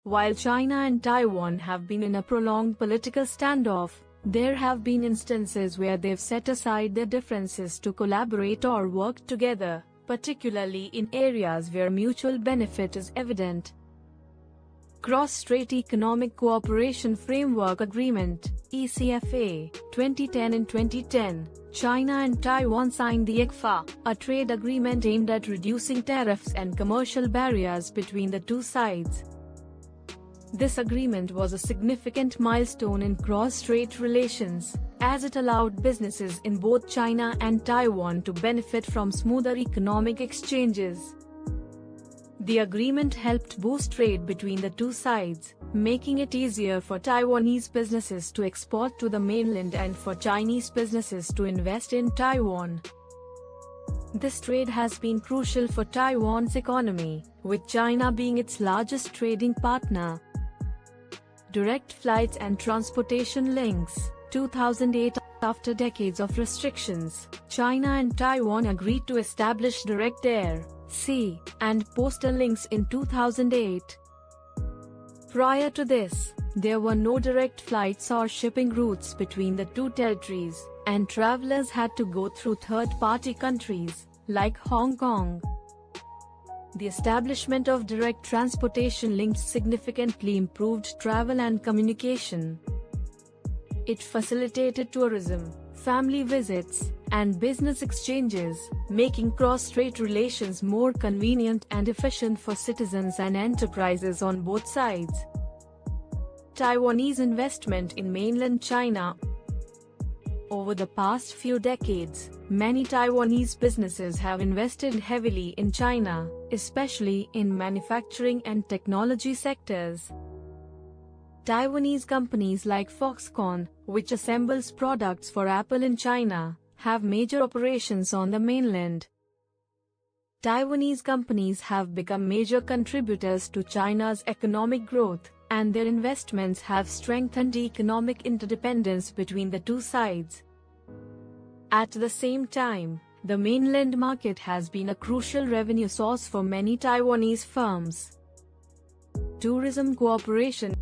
While China and Taiwan have been in a prolonged political standoff, there have been instances where they've set aside their differences to collaborate or work together, particularly in areas where mutual benefit is evident. Cross-Strait Economic Cooperation Framework Agreement (ECFA) 2010. In 2010, China and Taiwan signed the ECFA, a trade agreement aimed at reducing tariffs and commercial barriers between the two sides. This agreement was a significant milestone in cross-strait relations, as it allowed businesses in both China and Taiwan to benefit from smoother economic exchanges. The agreement helped boost trade between the two sides, making it easier for Taiwanese businesses to export to the mainland and for Chinese businesses to invest in Taiwan. This trade has been crucial for Taiwan's economy, with China being its largest trading partner. Direct flights and transportation links. 2008. After decades of restrictions, China and Taiwan agreed to establish direct air, sea, and postal links in 2008. Prior to this, there were no direct flights or shipping routes between the two territories, and travelers had to go through third-party countries, like Hong Kong. The establishment of direct transportation links significantly improved travel and communication. It facilitated tourism, family visits, and business exchanges, making cross-strait relations more convenient and efficient for citizens and enterprises on both sides. Taiwanese investment in mainland China. Over the past few decades, many Taiwanese businesses have invested heavily in China, especially in manufacturing and technology sectors. Taiwanese companies like Foxconn, which assembles products for Apple in China, have major operations on the mainland. Taiwanese companies have become major contributors to China's economic growth, and their investments have strengthened economic interdependence between the two sides. At the same time, the mainland market has been a crucial revenue source for many Taiwanese firms. Tourism cooperation.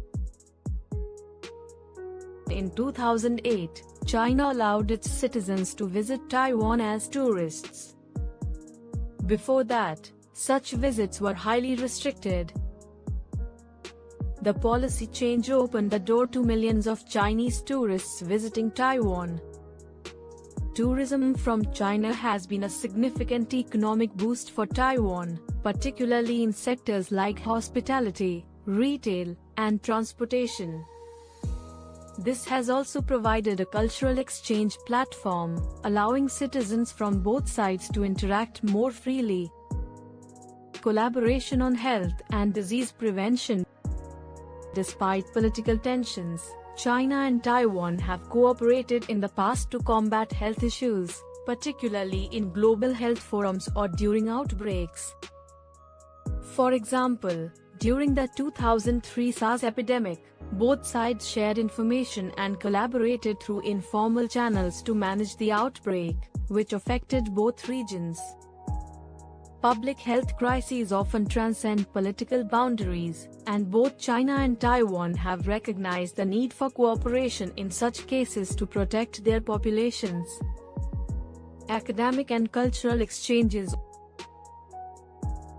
In 2008, China allowed its citizens to visit Taiwan as tourists. Before that, such visits were highly restricted. The policy change opened the door to millions of Chinese tourists visiting Taiwan. Tourism from China has been a significant economic boost for Taiwan, particularly in sectors like hospitality, retail, and transportation. This has also provided a cultural exchange platform, allowing citizens from both sides to interact more freely. Collaboration on health and disease prevention. Despite political tensions, China and Taiwan have cooperated in the past to combat health issues, particularly in global health forums or during outbreaks. For example, during the 2003 SARS epidemic, both sides shared information and collaborated through informal channels to manage the outbreak, which affected both regions. Public health crises often transcend political boundaries, and both China and Taiwan have recognized the need for cooperation in such cases to protect their populations. Academic and cultural exchanges.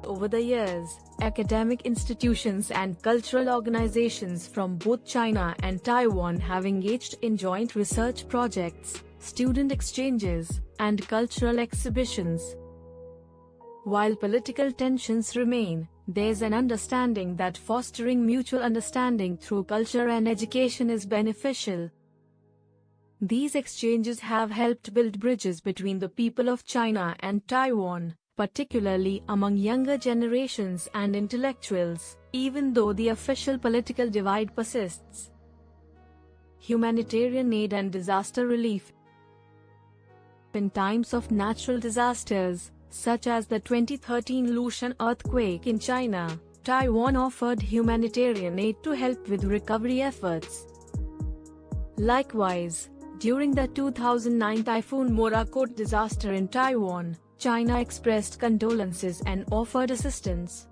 Over the years, academic institutions and cultural organizations from both China and Taiwan have engaged in joint research projects, student exchanges, and cultural exhibitions. While political tensions remain, there's an understanding that fostering mutual understanding through culture and education is beneficial. These exchanges have helped build bridges between the people of China and Taiwan, particularly among younger generations and intellectuals, even though the official political divide persists. Humanitarian aid and disaster relief. In times of natural disasters, such as the 2013 Lushan earthquake in China, Taiwan offered humanitarian aid to help with recovery efforts. Likewise, during the 2009 Typhoon Morakot disaster in Taiwan, China expressed condolences and offered assistance.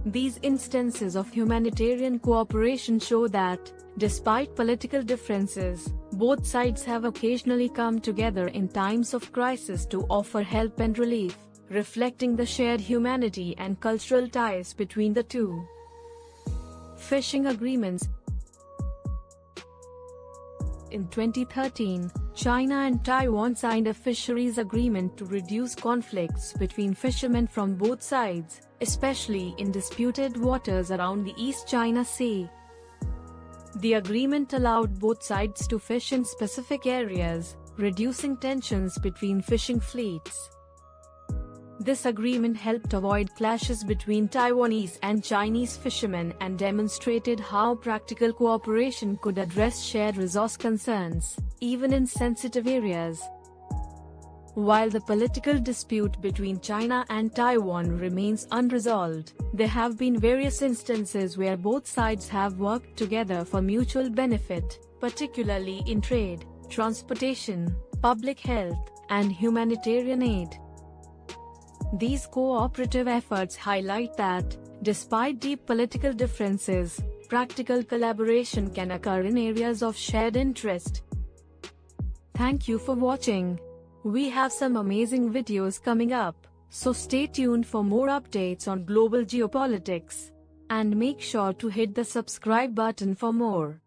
These instances of humanitarian cooperation show that, despite political differences, both sides have occasionally come together in times of crisis to offer help and relief, reflecting the shared humanity and cultural ties between the two. Fishing agreements. In 2013, China and Taiwan signed a fisheries agreement to reduce conflicts between fishermen from both sides, especially in disputed waters around the East China Sea. The agreement allowed both sides to fish in specific areas, reducing tensions between fishing fleets. This agreement helped avoid clashes between Taiwanese and Chinese fishermen and demonstrated how practical cooperation could address shared resource concerns, even in sensitive areas. While the political dispute between China and Taiwan remains unresolved, there have been various instances where both sides have worked together for mutual benefit, particularly in trade, transportation, public health, and humanitarian aid. These cooperative efforts highlight that, despite deep political differences, practical collaboration can occur in areas of shared interest. Thank you for watching. We have some amazing videos coming up, so stay tuned for more updates on global geopolitics. And make sure to hit the subscribe button for more.